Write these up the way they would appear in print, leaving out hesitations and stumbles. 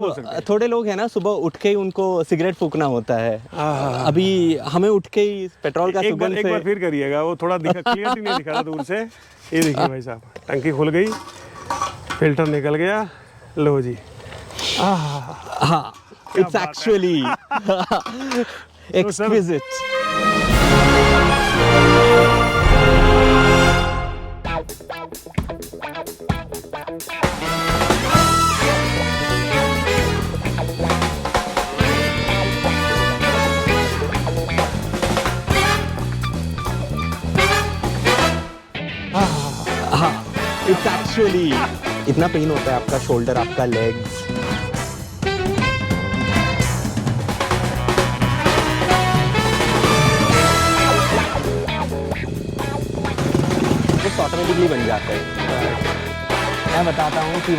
बोल सकते हैं। थोड़े लोग हैं ना, सुबह उठ के ही उनको सिगरेट फूकना होता है। अभी हमें उठ के ही पेट्रोल का सुगंध एक बार फिर करिएगा, वो थोड़ा क्लियर नहीं दिखा रहा दूर से। ये देखिए भाई साहब, टंकी खुल गई, फिल्टर निकल गया, लो जी। हाँ, इट्स एक्चुअली एक्सक्विजिट। हाँ, इट्स एक्चुअली इतना पेन होता है आपका शोल्डर, आपका लेग्स। ऑटोमेटिकली बन जाता है। मैं बताता हूँ कि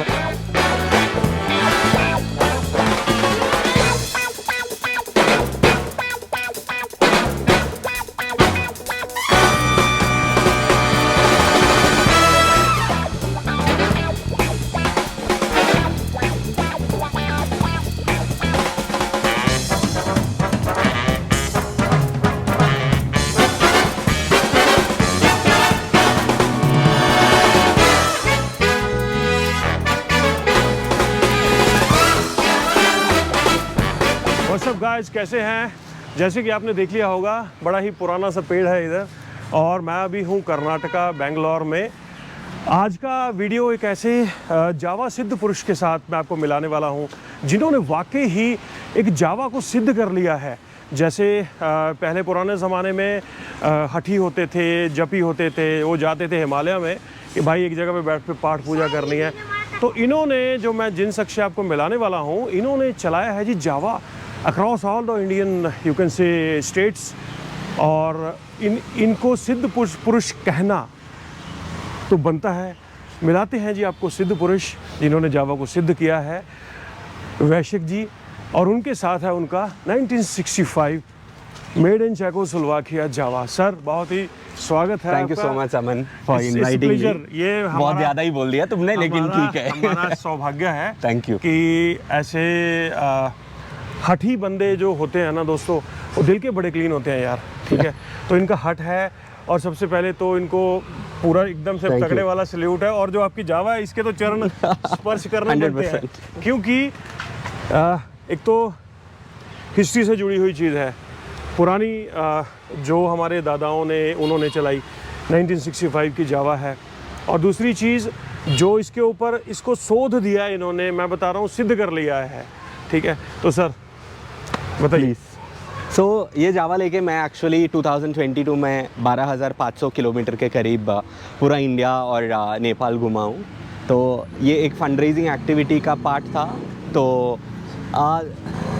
गाइस कैसे हैं? जैसे कि आपने देख लिया होगा, बड़ा ही पुराना सा पेड़ है इधर, और मैं अभी हूँ कर्नाटका बेंगलोर में। आज का वीडियो एक ऐसे जावा सिद्ध पुरुष के साथ मैं आपको मिलाने वाला हूँ, जिन्होंने वाकई ही एक जावा को सिद्ध कर लिया है। जैसे पहले पुराने ज़माने में हठी होते थे, जपी होते थे, वो जाते थे हिमालय में कि भाई एक जगह पे बैठ के पाठ पूजा करनी है। तो इन्होंने, जो मैं जिन शख्स से आपको मिलाने वाला हूँ, इन्होंने चलाया है जी Jawa across all the Indian you can say states. और इनको सिद्ध पुरुष कहना तो बनता है। मिलाते हैं जी आपको सिद्ध पुरुष जिन्होंने जावा को सिद्ध किया है, वैश्विक जी। और उनके साथ है उनका 1965 made in Czechoslovakia Java. Sir, बहुत ही स्वागत है। Thank you so much Aman for inviting me. ये बहुत ज़्यादा ही बोल दिया तुमने, लेकिन ठीक है। हमारा सौभाग्य है थैंक यू कि ऐसे हठी बंदे जो होते हैं ना दोस्तों, वो दिल के बड़े क्लीन होते हैं यार, ठीक है। तो इनका हट है, और सबसे पहले तो इनको पूरा एकदम से तगड़े वाला सल्यूट है। और जो आपकी जावा है, इसके तो चरण स्पर्श करने पड़ते हैं, क्योंकि एक तो हिस्ट्री से जुड़ी हुई चीज़ है, पुरानी जो हमारे दादाओं ने उन्होंने चलाई 1965 की जावा है। और दूसरी चीज़ जो इसके ऊपर इसको शोध दिया इन्होंने, मैं बता रहा हूँ, सिद्ध कर लिया है, ठीक है। तो सर बताइए। सो ये जावा लेके मैं एक्चुअली 2022 में 12,500 किलोमीटर के करीब पूरा इंडिया और नेपाल घुमा हूँ। तो ये एक फंड रेजिंग एक्टिविटी का पार्ट था। तो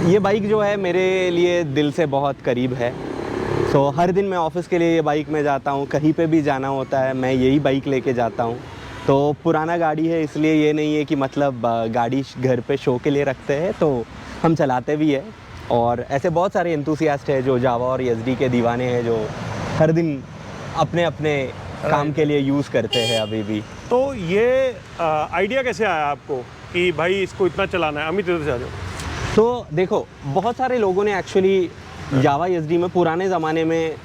ये बाइक जो है मेरे लिए दिल से बहुत करीब है। सो हर दिन मैं ऑफिस के लिए ये बाइक में जाता हूँ, कहीं पे भी जाना होता है मैं यही बाइक लेके जाता हूँ। तो पुराना गाड़ी है, इसलिए ये नहीं है कि मतलब गाड़ी घर पे शो के लिए रखते हैं, तो हम चलाते भी है। और ऐसे बहुत सारे एंथुसियास्ट हैं जो जावा और एसडी के दीवाने हैं, जो हर दिन अपने अपने काम के लिए यूज़ करते हैं अभी भी। तो ये आइडिया कैसे आया आपको कि भाई इसको इतना चलाना है? अमित, इधर से आ जाओ। तो देखो, बहुत सारे लोगों ने एक्चुअली जावा एसडी में पुराने ज़माने में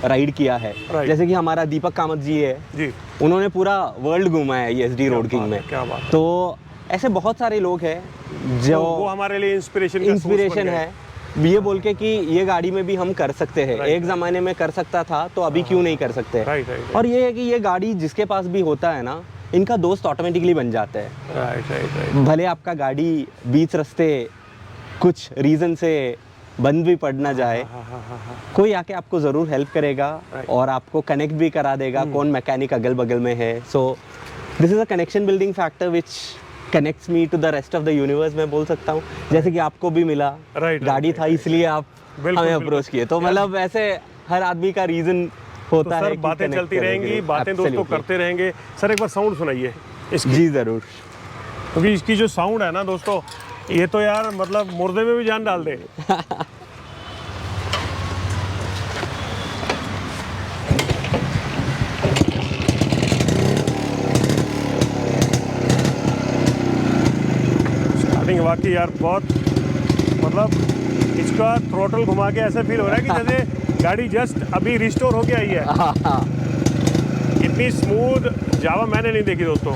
राइड किया है। जैसे कि हमारा दीपक कामत जी है जी, उन्होंने पूरा वर्ल्ड घूमा है एसडी रोड किंग में। क्या बात। तो ऐसे बहुत सारे लोग हैं जो तो वो हमारे लिए इंस्पिरेशन है, ये बोल के कि ये गाड़ी में भी हम कर सकते हैं। एक ज़माने में कर सकता था, तो अभी क्यों नहीं कर सकते। और ये है कि ये गाड़ी जिसके पास भी होता है ना, इनका दोस्त ऑटोमेटिकली बन जाता है। भले आपका गाड़ी बीच रास्ते कुछ रीज़न से बंद भी पड़ ना जाए, कोई आके आपको ज़रूर हेल्प करेगा और आपको कनेक्ट भी करा देगा कौन मैकेनिक अगल बगल में है। So this is a connection building factor which connects me to the rest of the universe, मैं बोल सकता हूँ। जैसे कि आपको भी मिला, गाड़ी था इसलिए आप हमें अप्रोच किए। तो मतलब ऐसे हर आदमी का रीज़न होता है। सर, बातें चलती रहेंगी, बातें दोस्तों करते रहेंगे। सर, एक बार साउंड सुनाइए इसकी। जी ज़रूर। क्योंकि इसकी जो साउंड है ना दोस्तों, ये तो यार मतलब मुर्दे में भी जान डाल दे। बाकी यार बहुत मतलब इसका थ्रोटल घुमा के ऐसा फील हो रहा है कि जैसे गाड़ी जस्ट अभी रिस्टोर होके आई है। इतनी स्मूथ जावा मैंने नहीं देखी दोस्तों।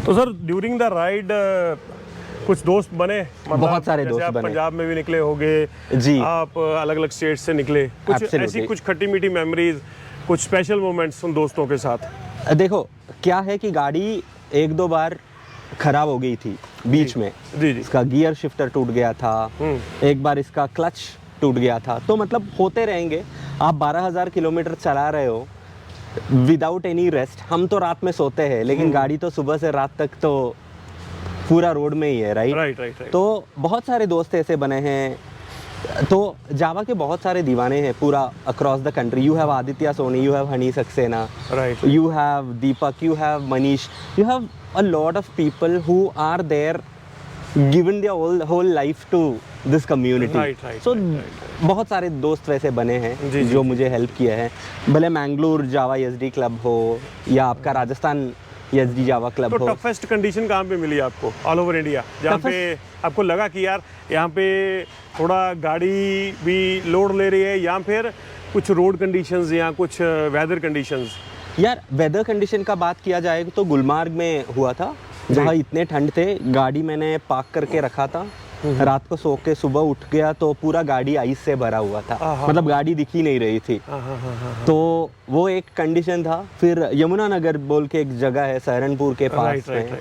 तो सर ड्यूरिंग द राइड कुछ दोस्त बने, मतलब बहुत सारे दोस्त आप बने। पंजाब में भी निकले होगे जी। आप अलग अलग स्टेट से निकले, कुछ Absolutely. ऐसी कुछ खट्टी मीठी मेमोरीज, कुछ स्पेशल मोमेंट्स उन दोस्तों के साथ? देखो क्या है कि गाड़ी एक दो बार खराब हो गई थी बीच में। जी जी। इसका गियर शिफ्टर टूट गया था, एक बार इसका क्लच टूट गया था, तो मतलब होते रहेंगे। आप 12,000 किलोमीटर चला रहे हो विदाउट एनी रेस्ट। हम तो रात में सोते हैं, लेकिन गाड़ी तो सुबह से रात तक तो पूरा रोड में ही है, राइट? राइट। तो बहुत सारे दोस्त ऐसे बने हैं। तो जावा के बहुत सारे दीवाने हैं पूरा across the country. You have Aditya Soni, you have Honey Saxena, right. you have Deepak, you have Manish, you have a lot of people who are there given their whole life to this community. Right. So बहुत सारे दोस्त वैसे बने हैं जी। जो मुझे help किए हैं, भले मैंगलोर जावा एसडी क्लब हो या आपका राजस्थान एसडी जावा क्लब तो हो। टफेस्ट कंडीशन कहाँ पे मिली आपको ऑल ओवर इंडिया, जहाँ पे आपको लगा कि यार यहाँ पे थोड़ा गाड़ी भी लोड ले रही है, या फिर कुछ रोड कंडीशंस या कुछ वेदर कंडीशंस? यार वेदर कंडीशन का बात किया जाए तो गुलमार्ग में हुआ था, जहाँ इतने ठंड थे। गाड़ी मैंने पार्क करके रखा था, रात को सो के सुबह उठ गया तो पूरा गाड़ी आइस से भरा हुआ था, मतलब गाड़ी दिख ही नहीं रही थी। तो वो एक कंडीशन था। फिर यमुना नगर बोल के एक जगह है सहारनपुर के पास में,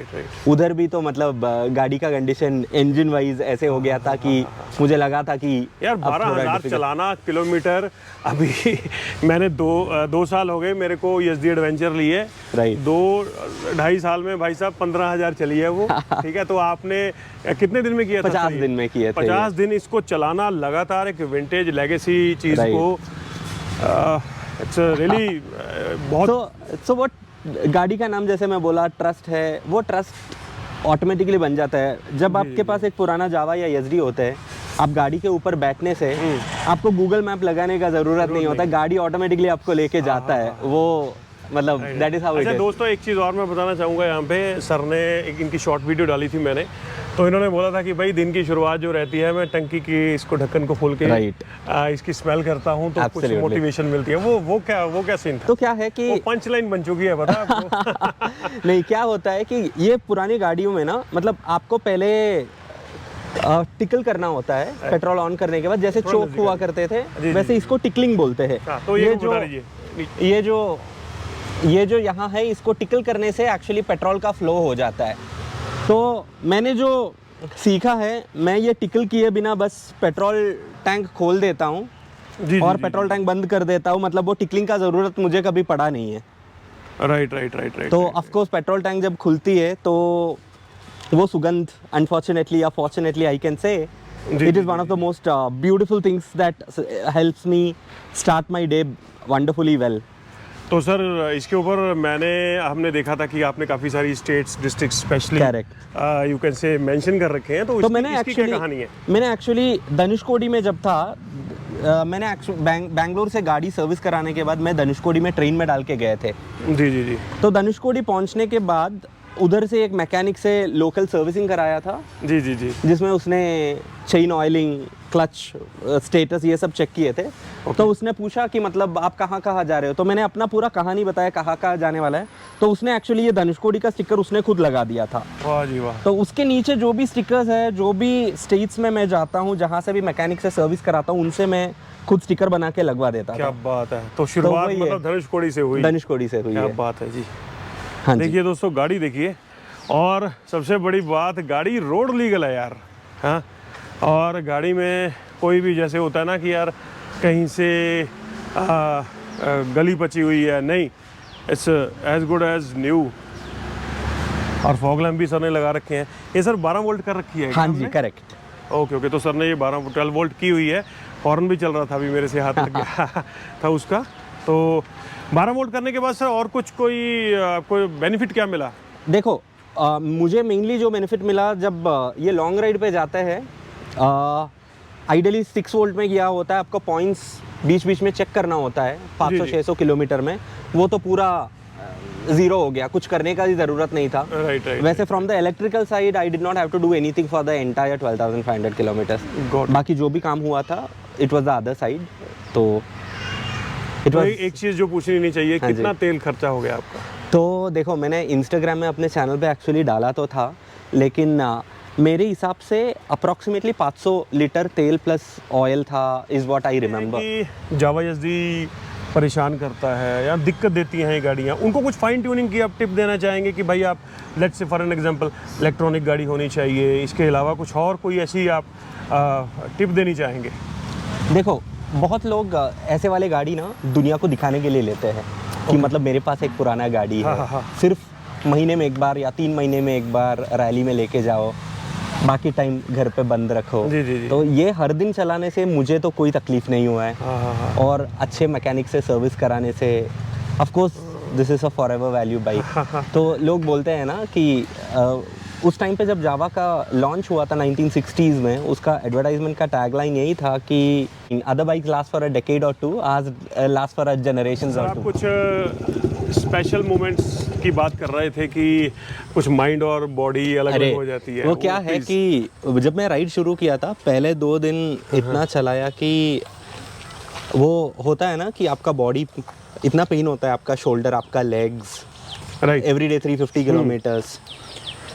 उधर भी तो मतलब गाड़ी का कंडीशन इंजन वाइज ऐसे हो गया था कि मुझे लगा था कि यार 12,000 चलाना किलोमीटर। अभी मैंने दो साल हो गए मेरे को एसडी एडवेंचर लिए, राइट। 2-2.5 साल में भाई साहब 15,000 चली है वो। ठीक है, तो आपने कितने दिन में किया था? 50 दिन में किए थे। 50 दिन इसको चलाना लगातार, एक विंटेज लेगेसी चीज को, इट्स रियली बहुत। सो वो गाड़ी का नाम जैसे मैं बोला ट्रस्ट है, वो ट्रस्ट ऑटोमेटिकली बन जाता है जब आपके पास एक पुराना जावा या एसडी होता है। आप गाड़ी के ऊपर बैठने से आपको गूगल मैप लगाने का जरूरत नहीं होता, गाड़ी ऑटोमेटिकली आपको लेके जाता है। वो मतलब that is how it is. दोस्तों एक चीज़ और मैं बताना चाहूँगा, यहाँ पे सर ने एक इनकी शॉर्ट वीडियो डाली थी मैंने, तो इन्होंने बोला था कि भाई दिन की शुरुआत जो रहती है, मैं टंकी की इसको ढक्कन को खोल के इसकी स्मेल करता हूँ तो कुछ मोटिवेशन मिलती है। वो क्या सीन था? तो क्या है कि पंच लाइन बन चुकी है, पता है आपको? नहीं, क्या होता है कि ये पुरानी गाड़ियों में ना, मतलब आपको पहले टिकल करना होता है पेट्रोल ऑन करने के बाद, जैसे चोक हुआ करते थे वैसे इसको टिकलिंग बोलते हैं। तो ये जो यहाँ है, इसको टिकल करने से एक्चुअली पेट्रोल का फ्लो हो जाता है। तो मैंने जो सीखा है, मैं ये टिकल किए बिना बस पेट्रोल टैंक खोल देता हूँ और पेट्रोल टैंक बंद कर देता हूँ, मतलब वो टिकलिंग का ज़रूरत मुझे कभी पड़ा नहीं है। राइट। तो ऑफ कोर्स पेट्रोल टैंक जब खुलती है तो वो सुगंध, अनफॉर्चुनेटली या fortunately I can say, it is one of the most beautiful things that helps me start my day wonderfully well. तो सर इसके ऊपर हमने देखा था कि आपने काफ़ी सारी states, district specially you can से मेंशन कर रखे हैं, तो मैंने इसकी क्या कहानी है? मैंने एक्चुअली धनुषकोडी में जब था, मैंने बैंगलोर से गाड़ी सर्विस कराने के बाद मैं धनुषकोडी में ट्रेन में डाल के गए थे। जी। तो धनुषकोडी पहुंचने के बाद उधर से एक मैकेनिक से लोकल सर्विसिंग कराया था। जी, जिसमें उसने चेन ऑयलिंग, क्लच स्टेटस ये सब चेक किए थे। तो उसने पूछा कि मतलब आप कहाँ जा रहे हो, तो मैंने अपना पूरा कहानी बताया कहाँ जाने वाला है। तो उसने एक्चुअली ये धनुषकोडी का स्टिकर उसने खुद लगा दिया था। वाह जी वाह। तो उसके नीचे जो भी स्टिकर्स है, जो भी स्टेट्स में मैं जाता हूँ, जहाँ से भी मैकेनिक से सर्विस कराता हूँ, उनसे मैं खुद स्टिकर बना के लगवा देता था। क्या बात है। तो शुरुआत मतलब धनुषकोडी से हुई? धनुषकोडी से हुई। क्या बात है जी। हाँ, देखिए दोस्तों गाड़ी देखिए, और सबसे बड़ी बात, गाड़ी रोड लीगल है यार। हाँ, और गाड़ी में कोई भी जैसे होता है ना कि यार कहीं से गली पची हुई है, नहीं, it's as good as new. और फॉग लैम्प भी सर ने लगा रखे हैं। ये सर 12 वोल्ट कर रखी है? हाँ जी, करेक्ट। ओके, तो सर ने ये 12 वोल्ट की हुई है। हॉर्न भी चल रहा था, अभी मेरे से हाथ लग गया था उसका। तो 12 वोल्ट करने के बाद सर और कुछ कोई बेनिफिट क्या मिला? देखो मुझे मेनली जो बेनिफिट मिला, जब ये लॉन्ग राइड पे जाते हैं, आइडियली 6 वोल्ट में किया होता है, आपको पॉइंट्स बीच में चेक करना होता है 500-600 किलोमीटर में। वो तो पूरा जीरो हो गया, कुछ करने का भी ज़रूरत नहीं था। Right right. वैसे from the electrical side I did not have to do anything for the entire 12,500 kilometres. बाकी जो भी काम हुआ था it was the other side. तो इट वाज एक चीज़ जो पूछनी नहीं चाहिए, हाँ जी। कितना तेल खर्चा हो गया आपका? तो देखो, मैंने इंस्टाग्राम में अपने चैनल पे एक्चुअली डाला तो था, लेकिन मेरे हिसाब से अप्रॉक्सीमेटली 500 लीटर तेल प्लस ऑयल था, इज़ व्हाट आई रिमेंबर। कि जावा एसडी परेशान करता है या दिक्कत देती हैं ये गाड़ियाँ, उनको कुछ फाइन ट्यूनिंग की आप टिप देना चाहेंगे कि भाई आप let's say for an example electronic गाड़ी होनी चाहिए, इसके अलावा कुछ और कोई ऐसी आप टिप देनी चाहेंगे? देखो, बहुत लोग ऐसे वाले गाड़ी ना दुनिया को दिखाने के लिए लेते हैं कि मतलब मेरे पास एक पुराना गाड़ी है, हाँ। सिर्फ महीने में एक बार या 3 महीने में एक बार रैली में लेके जाओ, बाकी टाइम घर पे बंद रखो। जी, जी, जी। तो ये हर दिन चलाने से मुझे तो कोई तकलीफ नहीं हुआ है। हाँ। और अच्छे मैकेनिक से सर्विस कराने से of course this is a forever value bike. तो लोग बोलते हैं ना कि उस टाइम पे जब जावा का लॉन्च हुआ था 1960s में, उसका एडवर्टाइजमेंट का टैगलाइन यही था कि other bikes last for a decade और टू, आज लास्ट फॉर अ जनरेशंस और आप टू। कुछ स्पेशल मोमेंट्स की बात कर रहे थे कि कुछ माइंड और बॉडी अलग अलग हो जाती है। वो क्या है कि जब मैं राइड शुरू किया था, पहले 2 दिन इतना चलाया कि वो होता है ना कि आपका बॉडी इतना पेन होता है, आपका शोल्डर, आपका लेग्स, राइट। Everyday 350 kilometres.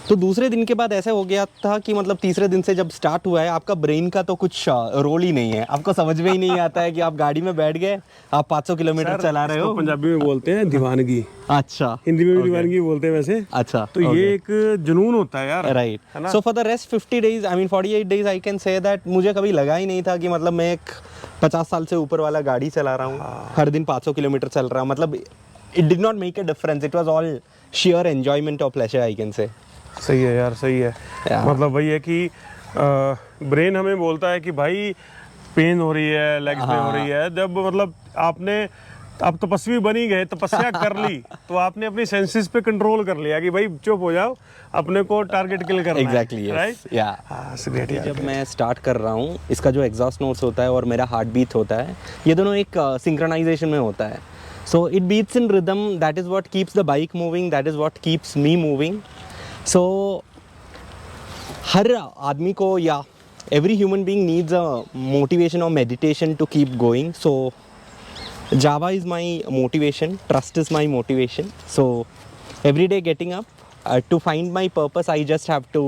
तो दूसरे दिन के बाद ऐसे हो गया था कि मतलब तीसरे दिन से जब स्टार्ट हुआ है, आपका ब्रेन का तो कुछ रोल ही नहीं है, आपको समझ में ही नहीं आता है कि आप गाड़ी में बैठ गए, आप 500 किलोमीटर चला रहे हो। पंजाबी में बोलते हैं दीवानगी, अच्छा, हिंदी में भी दीवानगी बोलते हैं वैसे। अच्छा, तो ये एक जुनून होता है यार, राइट। है ना? So for the rest 50 days, I mean 48 days, I can say that मुझे कभी लगा ही नहीं था कि मतलब मैं एक 50 साल से ऊपर वाला गाड़ी चला रहा हूँ, हर दिन 500 किलोमीटर चल रहा हूँ। मतलब it did not make a difference, it was all share enjoyment और प्लेजर, आई कैन से। सही है यार, सही है। मतलब वही है कि ब्रेन हमें बोलता है कि भाई पेन हो रही है, लेग्स में हो रही है। जब मतलब आप तपस्वी बन ही गए, तपस्या कर ली, तो आपने अपनी सेंसेस पे कंट्रोल कर लिया कि भाई चुप हो जाओ, अपने को टारगेट किल करना है। Exactly, right. या ग्रेट यार। जब मैं स्टार्ट कर रहा हूँ, इसका जो एग्जॉस्ट नोट्स होता है और मेरा हार्ट बीट होता है, ये दोनों एक सिंक्रोनाइजेशन में होता है। So it beats in rhythm, that is what keeps the bike moving, that is what keeps me moving. So हर आदमी को या every human being needs a motivation और meditation to keep going. So Jawa is my motivation, trust is my motivation. So every day getting up to find my purpose, I just have to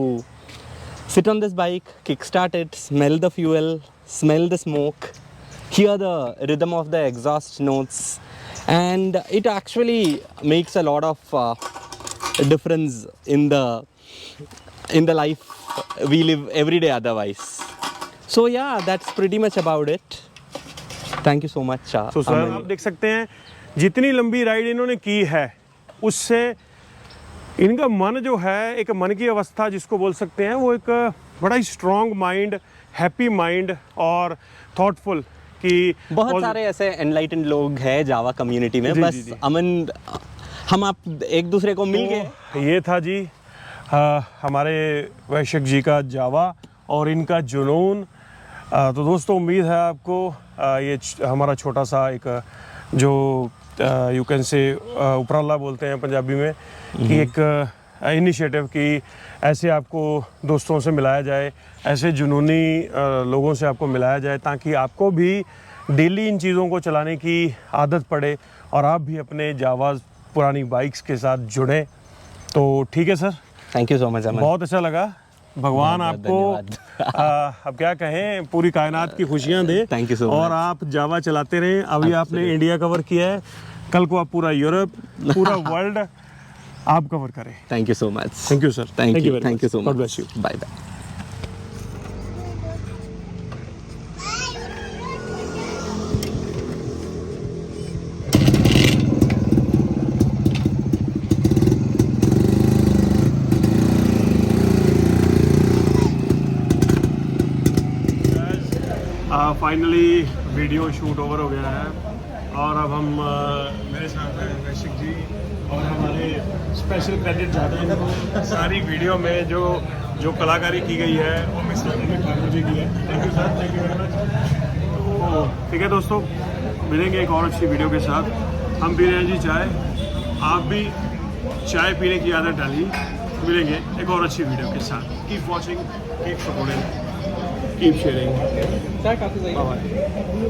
sit on this bike, kickstart it, smell the fuel, smell the smoke, hear the rhythm of the exhaust notes, and it actually makes a lot of difference in the life we live every day otherwise. So yeah, that's pretty much about it. Thank you so much. तो sir आप देख सकते हैं जितनी लंबी ride इन्होंने की है, उससे इनका मन जो है, एक मन की अवस्था जिसको बोल सकते हैं, वो एक बड़ा ही स्ट्रॉन्ग माइंड, हैप्पी माइंड और थॉटफुल कि बहुत सारे ऐसे एनलाइटेंड लोग हैं जावा कम्युनिटी में। जी, बस जी, जी। अमन, हम आप एक दूसरे को मिल गए। तो ये था जी हमारे वैश्यक जी का जावा और इनका जुनून। तो दोस्तों, उम्मीद है आपको ये हमारा छोटा सा एक जो यू कैन से उपराला बोलते हैं पंजाबी में, कि एक इनिशिएटिव कि ऐसे आपको दोस्तों से मिलाया जाए, ऐसे जुनूनी लोगों से आपको मिलाया जाए, ताकि आपको भी डेली इन चीज़ों को चलाने की आदत पड़े और आप भी अपने जावा पुरानी बाइक्स के साथ जुड़ें। तो ठीक है sir, thank you so much Aman, बहुत अच्छा लगा। भगवान बहुत आपको अब क्या कहें, पूरी कायनात की खुशियां दे। Thank you so और much. आप जावा चलाते रहें। अभी आपने इंडिया कवर किया है, कल को आप पूरा यूरोप, पूरा वर्ल्ड आप कवर करें। Thank you so much. Thank you sir, thank you very much. So God much. bless you. Bye bye. Finally video shoot over हो गया है और अब हम मेरे साथ हैं वैश्यक जी और हमारे स्पेशल क्रेडिट जाते हैं इनको। सारी वीडियो में जो कलाकारी की गई है वो मिस्टर अमित ठाकुर जी की है। Thank you sir, thank you very much. तो ठीक है दोस्तों, मिलेंगे एक और अच्छी वीडियो के साथ। हम पी रहे हैं जी चाय, आप भी चाय पीने की आदत डाली। मिलेंगे एक और अच्छी वीडियो के साथ। Keep watching, keep supporting, keep sharing. चाय काफ़ी सही है। बाय।